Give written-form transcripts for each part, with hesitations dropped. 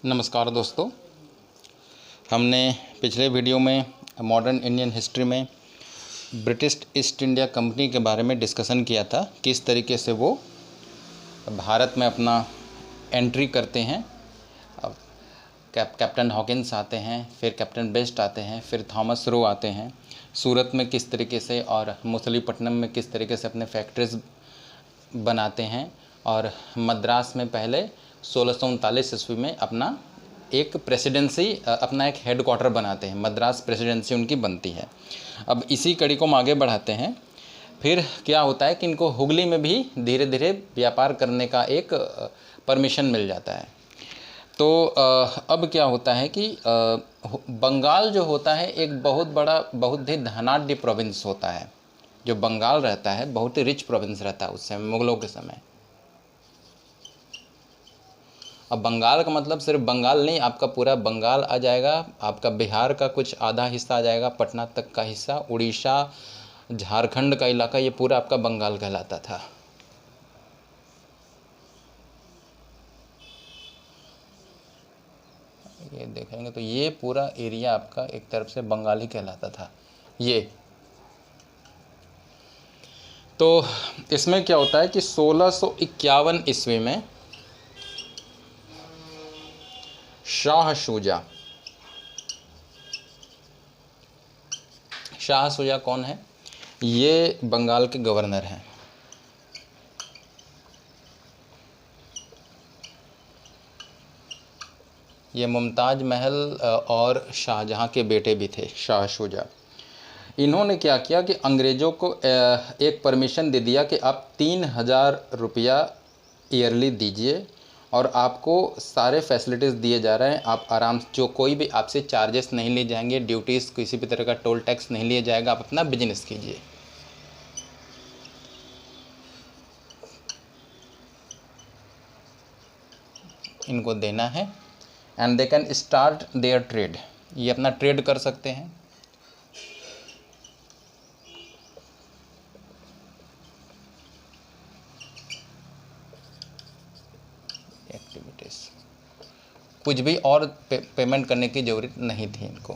नमस्कार दोस्तों, हमने पिछले वीडियो में मॉडर्न इंडियन हिस्ट्री में ब्रिटिश ईस्ट इंडिया कंपनी के बारे में डिस्कशन किया था। किस तरीके से वो भारत में अपना एंट्री करते हैं। अब कैप्टन हॉकिंस आते हैं, फिर कैप्टन बेस्ट आते हैं, फिर थॉमस रो आते हैं। सूरत में किस तरीके से और मछलीपट्टनम में किस तरीके से अपने फैक्ट्रीज बनाते हैं, और मद्रास में पहले 1639 ईस्वी में अपना एक प्रेसिडेंसी, अपना एक हेड क्वार्टर बनाते हैं। मद्रास प्रेसिडेंसी उनकी बनती है। अब इसी कड़ी को हम आगे बढ़ाते हैं। फिर क्या होता है कि इनको हुगली में भी धीरे धीरे व्यापार करने का एक परमिशन मिल जाता है। तो अब क्या होता है कि बंगाल जो होता है एक बहुत ही धनाढ्य प्रोविंस होता है। जो बंगाल रहता है बहुत ही रिच प्रोविंस रहता है उस समय, मुगलों के समय। अब बंगाल का मतलब सिर्फ बंगाल नहीं, आपका पूरा बंगाल आ जाएगा, आपका बिहार का कुछ आधा हिस्सा आ जाएगा, पटना तक का हिस्सा, उड़ीसा, झारखंड का इलाका, ये पूरा आपका बंगाल कहलाता था। ये देखेंगे तो ये पूरा एरिया आपका एक तरफ से बंगाल ही कहलाता था। ये तो इसमें क्या होता है कि 1651 ईस्वी में शाह शुजा कौन है? ये बंगाल के गवर्नर हैं। ये मुमताज़ महल और शाहजहां के बेटे भी थे, शाह शुजा। इन्होंने क्या किया कि अंग्रेज़ों को एक परमिशन दे दिया कि आप 3000 रुपया ईयरली दीजिए और आपको सारे फैसिलिटीज़ दिए जा रहे हैं। आप आराम, जो कोई भी आपसे चार्जेस नहीं लिए जाएंगे, ड्यूटीज़, किसी भी तरह का टोल टैक्स नहीं लिए जाएगा, आप अपना बिजनेस कीजिए। इनको देना है and they can start their trade. ये अपना ट्रेड कर सकते हैं। एक्टिविटीज़, कुछ भी और पेमेंट करने की ज़रूरत नहीं थी इनको।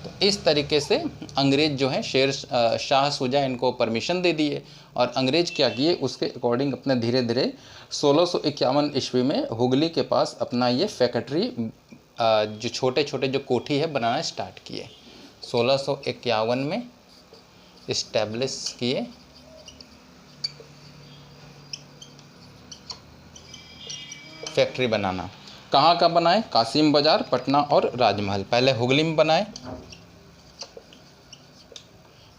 तो इस तरीके से अंग्रेज़ जो है शाह शुजा इनको परमिशन दे दिए, और अंग्रेज़ क्या किए उसके अकॉर्डिंग अपने धीरे धीरे 1651 ईस्वी में हुगली के पास अपना ये फैक्ट्री, जो छोटे छोटे जो कोठी है, बनाना स्टार्ट किए। 1651 में इस्टेब्लिश किए। फैक्ट्री बनाना कहाँ का बनाए? कासिम बाज़ार, पटना और राजमहल। पहले हुगली में बनाए,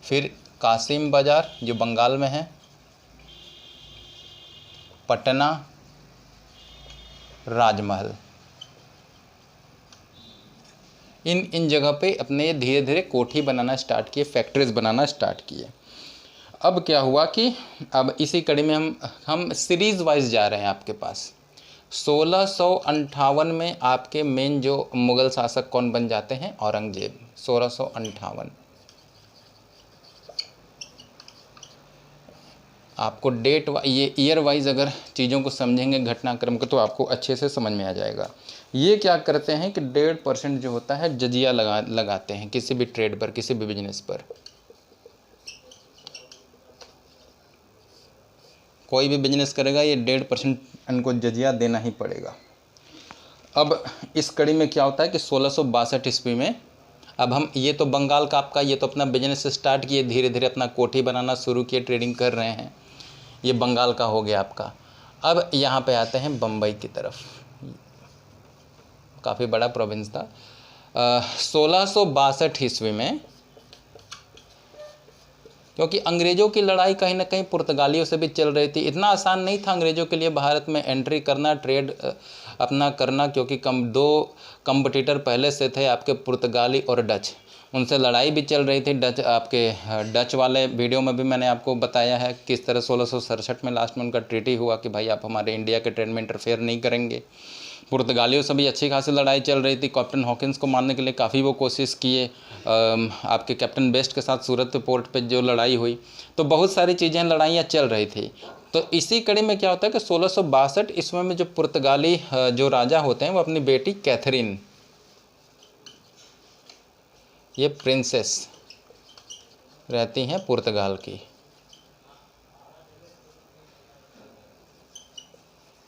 फिर कासिम बाज़ार जो बंगाल में है, पटना, राजमहल, इन जगह पे अपने धीरे धीरे कोठी बनाना स्टार्ट किए, फैक्ट्रीज बनाना स्टार्ट किए। अब क्या हुआ कि अब इसी कड़ी में हम सीरीज़ वाइज जा रहे हैं आपके पास। 1658 में आपके मेन जो मुग़ल शासक कौन बन जाते हैं? औरंगजेब। 1658 आपको डेट ये ईयर वाइज अगर चीज़ों को समझेंगे, घटनाक्रम को, तो आपको अच्छे से समझ में आ जाएगा। ये क्या करते हैं कि 1.5% जो होता है जजिया लगाते हैं किसी भी ट्रेड पर, किसी भी बिजनेस पर। कोई भी बिजनेस करेगा ये 1.5% इनको जजिया देना ही पड़ेगा। अब इस कड़ी में क्या होता है कि 1662 ईस्वी में, अब हम, ये तो बंगाल का आपका, ये तो अपना बिजनेस स्टार्ट किए, धीरे धीरे अपना कोठी बनाना शुरू किए, ट्रेडिंग कर रहे हैं। ये बंगाल का हो गया आपका। अब यहाँ पे आते हैं बम्बई की तरफ। काफ़ी बड़ा प्रोविंस था। 1662 ईस्वी में, क्योंकि अंग्रेज़ों की लड़ाई कहीं ना कहीं पुर्तगालियों से भी चल रही थी, इतना आसान नहीं था अंग्रेज़ों के लिए भारत में एंट्री करना, ट्रेड अपना करना, क्योंकि दो कंपटीटर पहले से थे आपके, पुर्तगाली और डच। उनसे लड़ाई भी चल रही थी। डच वाले वीडियो में भी मैंने आपको बताया है किस तरह 1667 में लास्ट में उनका ट्रीटी हुआ कि भाई आप हमारे इंडिया के ट्रेड में इंटरफेयर नहीं करेंगे। पुर्तगालियों से भी अच्छी खासी लड़ाई चल रही थी। कैप्टन हॉकिंस को मारने के लिए काफ़ी वो कोशिश किए। आपके कैप्टन बेस्ट के साथ सूरत पोर्ट पे जो लड़ाई हुई, तो बहुत सारी चीज़ें लड़ाइयाँ चल रही थी। तो इसी कड़ी में क्या होता है कि 1662 ईस्वी में जो पुर्तगाली जो राजा होते हैं वो अपनी बेटी कैथरीन, ये प्रिंसेस रहती हैं पुर्तगाल की,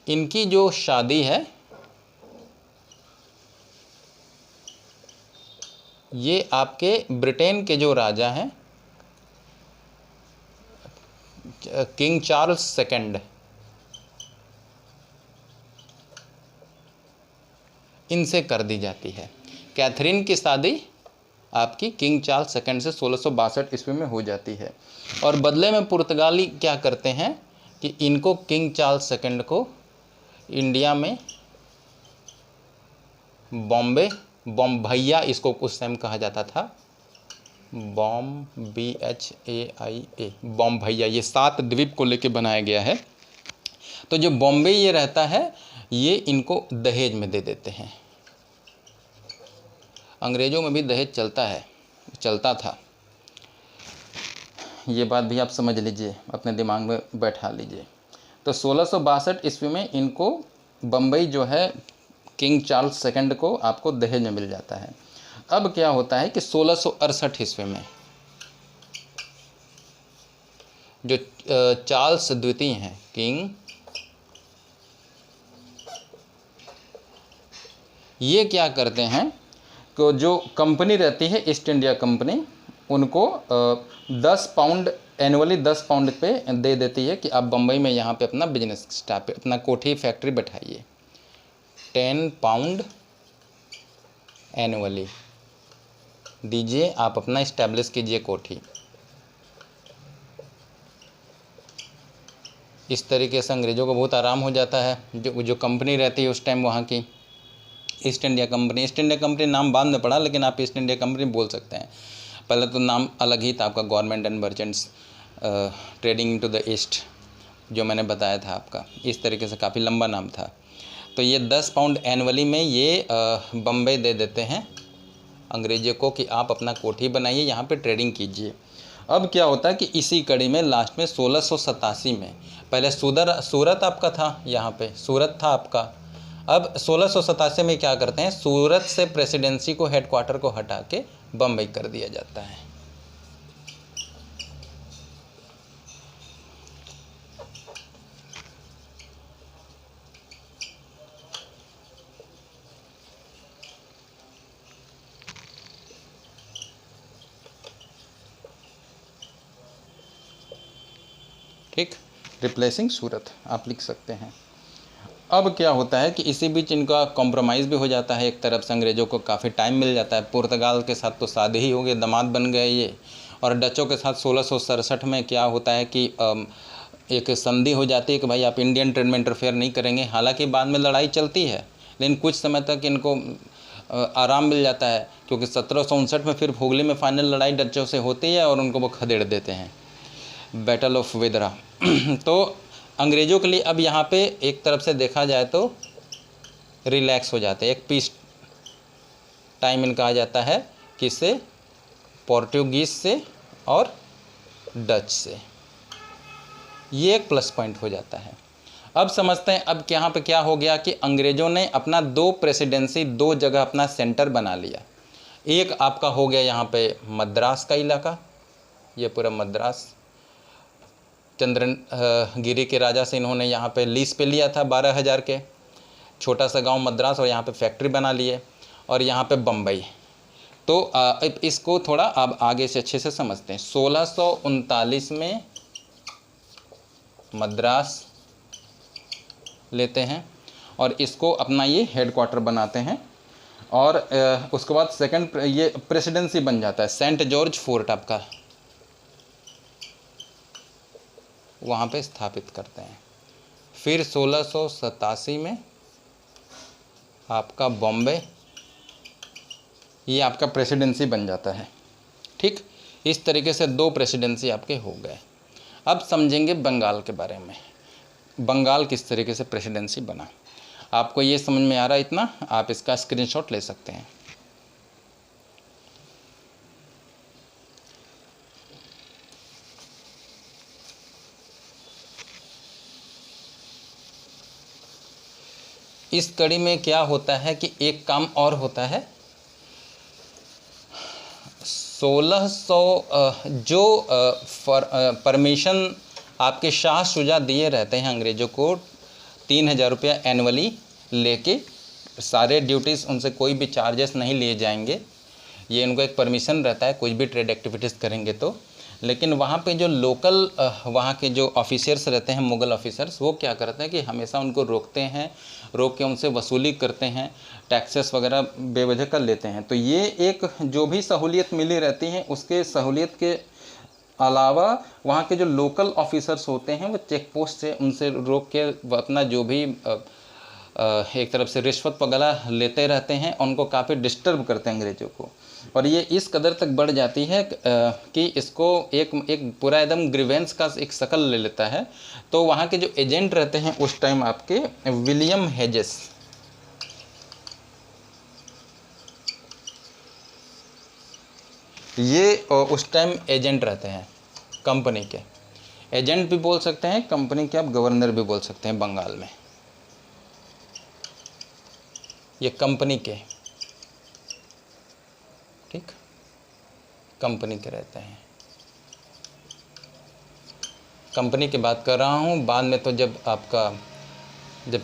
इनकी जो शादी है ये आपके ब्रिटेन के जो राजा हैं किंग चार्ल्स सेकंड, इनसे कर दी जाती है। कैथरीन की शादी आपकी किंग चार्ल्स सेकंड से 1662 ईस्वी में हो जाती है। और बदले में पुर्तगाली क्या करते हैं कि इनको किंग चार्ल्स सेकंड को इंडिया में बॉम्बे, बॉम्बैया इसको उस टाइम कहा जाता था, BHAIA, बॉम्बैया, ये 7 द्वीप को लेके बनाया गया है। तो जो बॉम्बे ये रहता है ये इनको दहेज में दे देते हैं। अंग्रेज़ों में भी दहेज चलता था, ये बात भी आप समझ लीजिए, अपने दिमाग में बैठा लीजिए। तो 1662 ईस्वी में इनको बम्बई जो है किंग चार्ल्स सेकंड को आपको दहेज में मिल जाता है। अब क्या होता है कि 1668 ईस्वी में जो चार्ल्स द्वितीय हैं किंग, ये क्या करते हैं कि जो कंपनी रहती है ईस्ट इंडिया कंपनी, उनको 10 पाउंड एनुअली 10 पाउंड पे दे देती है कि आप बम्बई में यहाँ पे अपना बिजनेस स्टार्ट, अपना कोठी फैक्ट्री बैठाइए। 10 पाउंड एनुअली दीजिए, आप अपना इस्टेब्लिश कीजिए कोठी। इस तरीके से अंग्रेज़ों को बहुत आराम हो जाता है। जो कंपनी रहती है उस टाइम वहाँ की ईस्ट इंडिया कंपनी नाम बाद में पड़ा, लेकिन आप ईस्ट इंडिया कंपनी बोल सकते हैं। पहले तो नाम अलग ही था आपका, government and merchants trading into the east, जो मैंने बताया था आपका, इस तरीके से काफ़ी लंबा नाम था। तो ये 10 पाउंड एनुअली में ये बम्बई दे देते हैं अंग्रेज़ों को कि आप अपना कोठी बनाइए, यहाँ पे ट्रेडिंग कीजिए। अब क्या होता है कि इसी कड़ी में लास्ट में 1687 में, पहले सूरत आपका था, यहाँ पे सूरत था आपका। अब 1687 में क्या करते हैं, सूरत से प्रेसिडेंसी को, हेडक्वार्टर को हटा के बम्बई कर दिया जाता है। ठीक, रिप्लेसिंग सूरत आप लिख सकते हैं। अब क्या होता है कि इसी बीच इनका कॉम्प्रोमाइज़ भी हो जाता है, एक तरफ से अंग्रेज़ों को काफ़ी टाइम मिल जाता है। पुर्तगाल के साथ तो शादी ही हो गई, दामाद बन गए ये। और डचों के साथ 1667 में क्या होता है कि एक संधि हो जाती है कि भाई आप इंडियन ट्रेड में इंटरफेयर नहीं करेंगे। हालांकि बाद में लड़ाई चलती है, लेकिन कुछ समय तक इनको आराम मिल जाता है, क्योंकि 1759 में फिर हुगली में फाइनल लड़ाई डचों से होती है और उनको वो खदेड़ देते हैं, बैटल ऑफ वेदरा। तो अंग्रेज़ों के लिए अब यहाँ पे एक तरफ से देखा जाए तो रिलैक्स हो जाते हैं, एक पीस टाइम इनका आ जाता है, किससे, पोर्टुगीज़ से और डच से। ये एक प्लस पॉइंट हो जाता है। अब समझते हैं अब यहाँ पे क्या हो गया कि अंग्रेज़ों ने अपना 2 प्रेसिडेंसी 2 जगह अपना सेंटर बना लिया। एक आपका हो गया यहाँ पे मद्रास का इलाका, ये पूरा मद्रास चंद्रगिरी के राजा से इन्होंने यहाँ पे लीज पे लिया था 12,000 के, छोटा सा गांव मद्रास, और यहाँ पे फैक्ट्री बना लिए। और यहाँ पे बम्बई। तो इसको थोड़ा अब आगे से अच्छे से समझते हैं। 1639 में मद्रास लेते हैं और इसको अपना ये हेडक्वार्टर बनाते हैं। और उसके बाद सेकंड ये प्रेसिडेंसी बन जाता है, सेंट जॉर्ज फोर्ट आपका वहाँ पे स्थापित करते हैं। फिर 1687 में आपका बॉम्बे, ये आपका प्रेसिडेंसी बन जाता है। ठीक, इस तरीके से 2 प्रेसिडेंसी आपके हो गए। अब समझेंगे बंगाल के बारे में, बंगाल किस तरीके से प्रेसिडेंसी बना। आपको ये समझ में आ रहा है इतना, आप इसका स्क्रीनशॉट ले सकते हैं। इस कड़ी में क्या होता है कि एक काम और होता है, 1600 जो परमिशन आपके शाह शुजा दिए रहते हैं अंग्रेज़ों को 3000 रुपया एनुअली लेके, सारे ड्यूटीज़ उनसे कोई भी चार्जेस नहीं लिए जाएंगे, ये उनको एक परमिशन रहता है कुछ भी ट्रेड एक्टिविटीज़ करेंगे तो। लेकिन वहाँ पे जो लोकल वहाँ के जो ऑफिसर्स रहते हैं, मुग़ल ऑफिसर्स, वो क्या करते हैं कि हमेशा उनको रोकते हैं, रोक के उनसे वसूली करते हैं, टैक्सेस वगैरह बेवजह कर लेते हैं। तो ये एक जो भी सहूलियत मिली रहती है, उसके सहूलियत के अलावा वहाँ के जो लोकल ऑफिसर्स होते हैं वो चेक पोस्ट से उनसे रोक के अपना जो भी एक तरफ से रिश्वत वगैरह लेते रहते हैं, उनको काफ़ी डिस्टर्ब करते हैं अंग्रेज़ों को। और ये इस कदर तक बढ़ जाती है कि इसको एक पूरा एकदम ग्रीवेंस का एक शक्ल ले लेता है। तो वहाँ के जो एजेंट रहते हैं उस टाइम आपके विलियम हेजेस, ये उस टाइम एजेंट रहते हैं कंपनी के, एजेंट भी बोल सकते हैं, कंपनी के आप गवर्नर भी बोल सकते हैं बंगाल में। ये कंपनी के, ठीक, कंपनी के रहते हैं। कंपनी की बात कर रहा हूँ। बाद में तो जब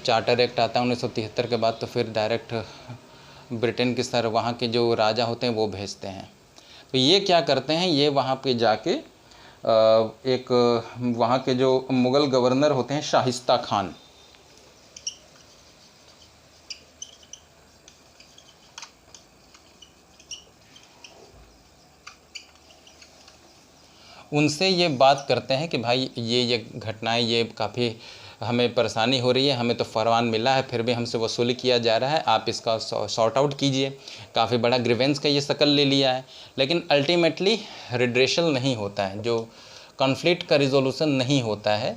चार्टर एक्ट आता है 1973 के बाद, तो फिर डायरेक्ट ब्रिटेन के सर वहाँ के जो राजा होते हैं वो भेजते हैं। तो ये क्या करते हैं, ये वहाँ पे जाके एक वहाँ के जो मुग़ल गवर्नर होते हैं शाहिस्ता खान, उनसे ये बात करते हैं कि भाई ये घटनाएं, ये काफ़ी हमें परेशानी हो रही है, हमें तो फरमान मिला है फिर भी हमसे वसूली किया जा रहा है, आप इसका सॉर्ट आउट कीजिए। काफ़ी बड़ा ग्रीवेंस का ये शक्ल ले लिया है, लेकिन अल्टीमेटली रिड्रेशल नहीं होता है, जो कॉन्फ्लिक्ट का रिजोल्यूशन नहीं होता है,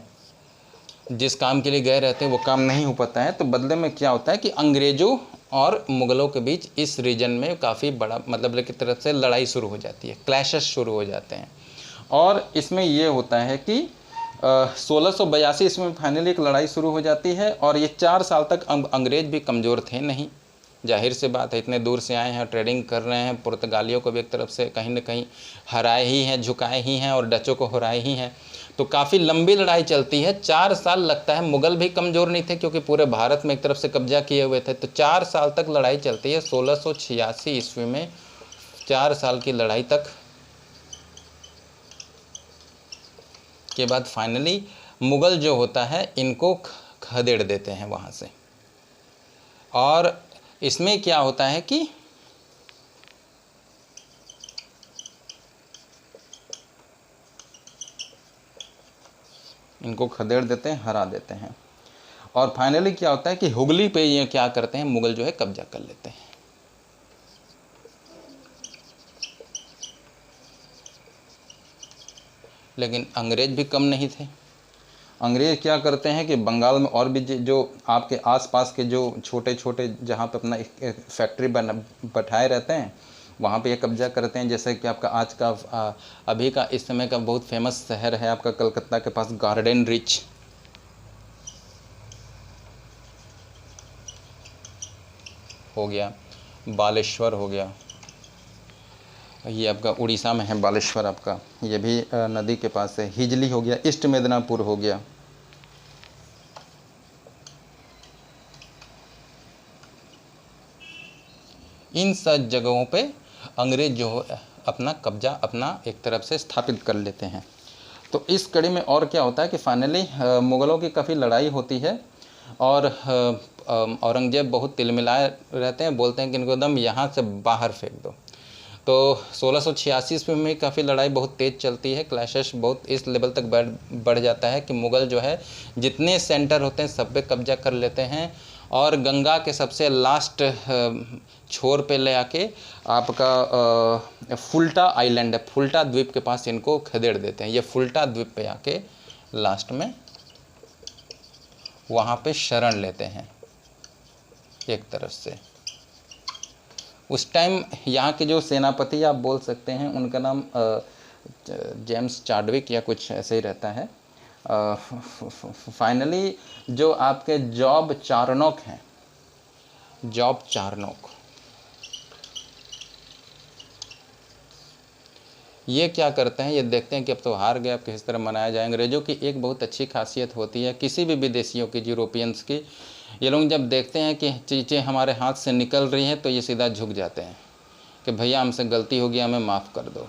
जिस काम के लिए गए रहते हैं वो काम नहीं हो पाता है। तो बदले में क्या होता है कि अंग्रेज़ों और मुग़लों के बीच इस रीजन में काफ़ी बड़ा मतलब की तरफ से लड़ाई शुरू हो जाती है, क्लैशेस शुरू हो जाते हैं। और इसमें ये होता है कि 1682 इसमें फाइनली एक लड़ाई शुरू हो जाती है। और ये 4 साल तक अंग्रेज़ भी कमज़ोर थे नहीं, जाहिर सी बात है, इतने दूर से आए हैं, ट्रेडिंग कर रहे हैं, पुर्तगालियों को भी एक तरफ से कहीं ना कहीं हराए ही हैं, झुकाए ही हैं, और डचों को हराए ही हैं। तो काफ़ी लंबी लड़ाई चलती है, 4 साल लगता है। मुग़ल भी कमज़ोर नहीं थे क्योंकि पूरे भारत में एक तरफ से कब्जा किए हुए थे। तो 4 साल तक लड़ाई चलती है। 1686 ईस्वी में 4 साल की लड़ाई तक के बाद फाइनली मुग़ल जो होता है इनको खदेड़ देते हैं वहाँ से। और इसमें क्या होता है कि इनको खदेड़ देते हैं, हरा देते हैं। और फाइनली क्या होता है कि हुगली पे ये क्या करते हैं, मुग़ल जो है कब्जा कर लेते हैं। लेकिन अंग्रेज़ भी कम नहीं थे। अंग्रेज़ क्या करते हैं कि बंगाल में और भी जो आपके आसपास के जो छोटे छोटे जहाँ पे अपना फैक्ट्री बैठाए रहते हैं, वहाँ पे ये कब्जा करते हैं। जैसे कि आपका आज का अभी का इस समय का बहुत फेमस शहर है आपका कलकत्ता के पास गार्डन रिच, हो गया, बालेश्वर हो गया, ये आपका उड़ीसा में है बालेश्वर आपका, ये भी नदी के पास है। हिजली हो गया, ईस्ट मिदनापुर हो गया। इन सब जगहों पे अंग्रेज़ जो अपना कब्जा अपना एक तरफ से स्थापित कर लेते हैं। तो इस कड़ी में और क्या होता है कि फाइनली मुग़लों की काफ़ी लड़ाई होती है और औरंगज़ेब बहुत तिलमिलाए रहते हैं, बोलते हैं कि इनको एकदम यहाँ से बाहर फेंक दो। तो 1686 ईस्वी में काफ़ी लड़ाई बहुत तेज़ चलती है, क्लैशेस बहुत इस लेवल तक बढ़ जाता है कि मुग़ल जो है जितने सेंटर होते हैं सब पे कब्जा कर लेते हैं और गंगा के सबसे लास्ट छोर पे ले आके आपका फुल्टा आइलैंड है, फुल्टा द्वीप के पास इनको खदेड़ देते हैं। ये फुल्टा द्वीप पे आके लास्ट में वहाँ पे शरण लेते हैं। एक तरफ से। उस टाइम यहाँ के जो सेनापति आप बोल सकते हैं, उनका नाम जेम्स चार्डविक या कुछ ऐसे ही रहता है। फाइनली जो आपके जॉब चार्नोक हैं, जॉब चार्नोक, ये क्या करते हैं, ये देखते हैं कि अब तो हार गए, अब किस तरह मनाया जाए। अंग्रेज़ों की एक बहुत अच्छी खासियत होती है, किसी भी विदेशियों की, यूरोपियंस की, ये लोग जब देखते हैं कि चीज़ें हमारे हाथ से निकल रही हैं तो ये सीधा झुक जाते हैं कि भैया हमसे गलती हो गई, हमें माफ़ कर दो।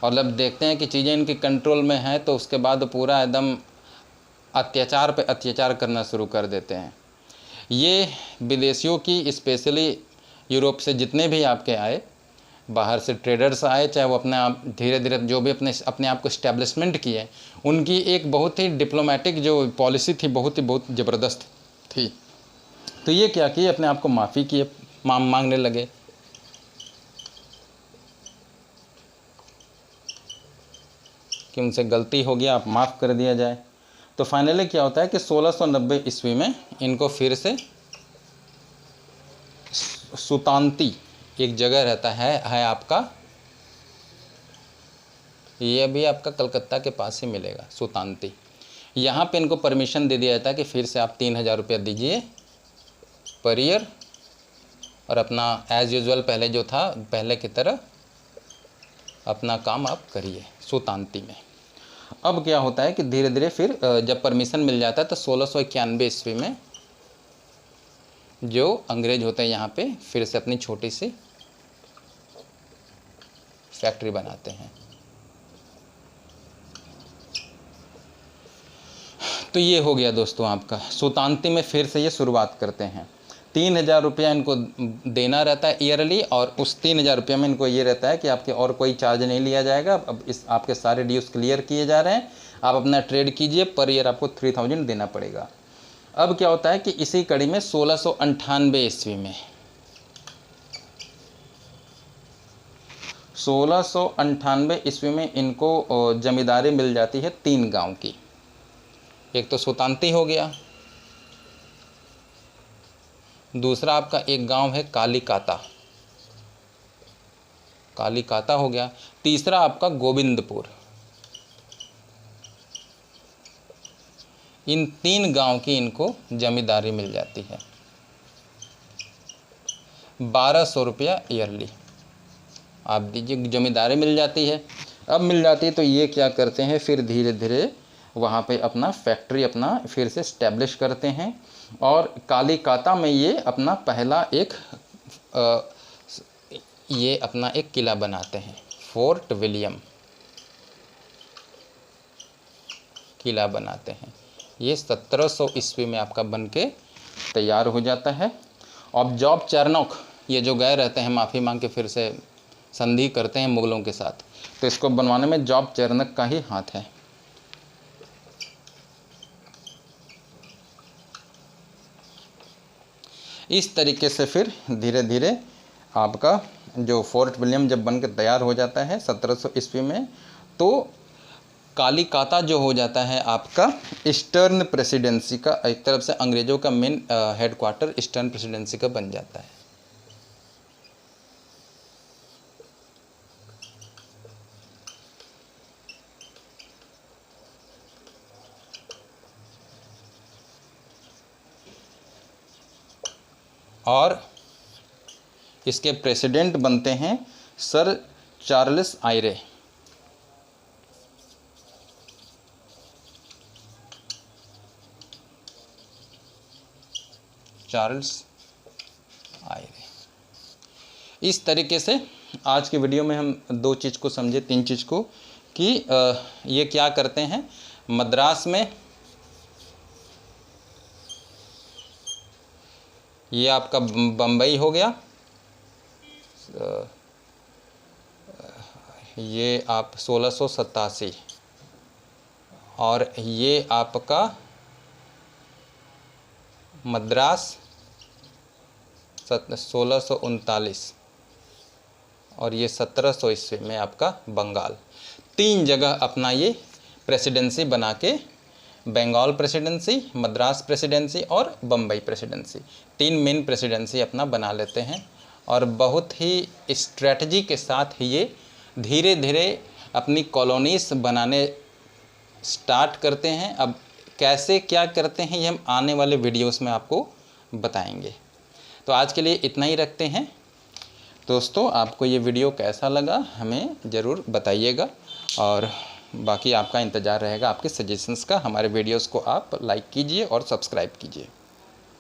और जब देखते हैं कि चीज़ें इनके कंट्रोल में हैं तो उसके बाद पूरा एकदम अत्याचार पे अत्याचार करना शुरू कर देते हैं। ये विदेशियों की, स्पेशली यूरोप से जितने भी आपके आए, बाहर से ट्रेडर्स आए, चाहे वो अपने आप धीरे धीरे जो भी अपने आप को इस्टेब्लिशमेंट किए, उनकी एक बहुत ही डिप्लोमेटिक जो पॉलिसी थी, बहुत ज़बरदस्त थी। तो ये क्या किए, अपने आप को माफ़ी किए, मांगने लगे। कि उनसे गलती हो गया, आप माफ़ कर दिया जाए। तो फाइनली क्या होता है कि 1690 ईस्वी में इनको फिर से सुतांती एक जगह रहता है आपका, ये भी आपका कलकत्ता के पास ही मिलेगा, सुतांती। यहाँ पे इनको परमिशन दे दिया जाता है कि फिर से आप 3000 रुपया दीजिए पर ईयर, और अपना एज़ यूजुअल पहले जो था, पहले की तरह अपना काम आप करिए सुतांती में। अब क्या होता है कि धीरे धीरे फिर जब परमिशन मिल जाता है तो 1691 ईस्वी में जो अंग्रेज होते हैं यहाँ पे फिर से अपनी छोटी सी फैक्ट्री बनाते हैं। तो ये हो गया दोस्तों आपका, सुतांती में फिर से ये शुरुआत करते हैं। 3000 रुपया इनको देना रहता है ईयरली, और उस 3000 रुपये में इनको ये रहता है कि आपके और कोई चार्ज नहीं लिया जाएगा। अब इस आपके सारे ड्यूज क्लियर किए जा रहे हैं, आप अपना ट्रेड कीजिए, पर ईयर आपको 3000 देना पड़ेगा। अब क्या होता है कि इसी कड़ी में 1698 ईस्वी में 1698 ईस्वी में इनको जमींदारी मिल जाती है 3 गांव की। एक तो सुतांती हो गया, दूसरा आपका एक गांव है कालीकाता, कालीकाता हो गया, तीसरा आपका गोविंदपुर। इन 3 गांव की इनको जमींदारी मिल जाती है, 1200 रुपया ईयरली आप दीजिए, जमींदारी मिल जाती है। अब मिल जाती है तो ये क्या करते हैं, फिर धीरे धीरे वहाँ पे अपना फैक्ट्री अपना फिर से इस्टेब्लिश करते हैं, और कालीकाता में ये अपना पहला ये अपना एक किला बनाते हैं, फोर्ट विलियम किला बनाते हैं। ये 1700 ईस्वी में आपका बन के तैयार हो जाता है। अब जॉब चार्नोक ये जो गए रहते हैं, माफ़ी मांग के फिर से संधि करते हैं मुग़लों के साथ, तो इसको बनवाने में जॉब चार्नोक का ही हाथ है। इस तरीके से फिर धीरे धीरे आपका जो फोर्ट विलियम जब बन के तैयार हो जाता है 1700 ईस्वी में, तो कालीकाता जो हो जाता है आपका ईस्टर्न प्रेसिडेंसी का, एक तरफ से अंग्रेज़ों का मेन हेडक्वार्टर ईस्टर्न प्रेसिडेंसी का बन जाता है। और इसके प्रेसिडेंट बनते हैं sir Charles Ayre. Charles Ayre. इस तरीके से आज की वीडियो में हम 2 चीज़ को समझे, 3 चीज़ को, कि ये क्या करते हैं मद्रास में, ये आपका बम्बई हो गया, ये आप 1687, और ये आपका मद्रास 1639, और ये 1700 ईस्वी में आपका बंगाल। 3 जगह अपना ये प्रेसिडेंसी बना के बंगाल प्रेसिडेंसी, मद्रास प्रेसिडेंसी और बम्बई प्रेसिडेंसी, 3 मेन प्रेसिडेंसी अपना बना लेते हैं। और बहुत ही स्ट्रेटजी के साथ ये धीरे धीरे अपनी कॉलोनीज़ बनाने स्टार्ट करते हैं। अब कैसे क्या करते हैं ये हम आने वाले वीडियोस में आपको बताएंगे। तो आज के लिए इतना ही रखते हैं। दोस्तों, आपको ये वीडियो कैसा लगा हमें ज़रूर बताइएगा, और बाकी आपका इंतज़ार रहेगा आपके सजेशंस का। हमारे वीडियोस को आप लाइक कीजिए और सब्सक्राइब कीजिए।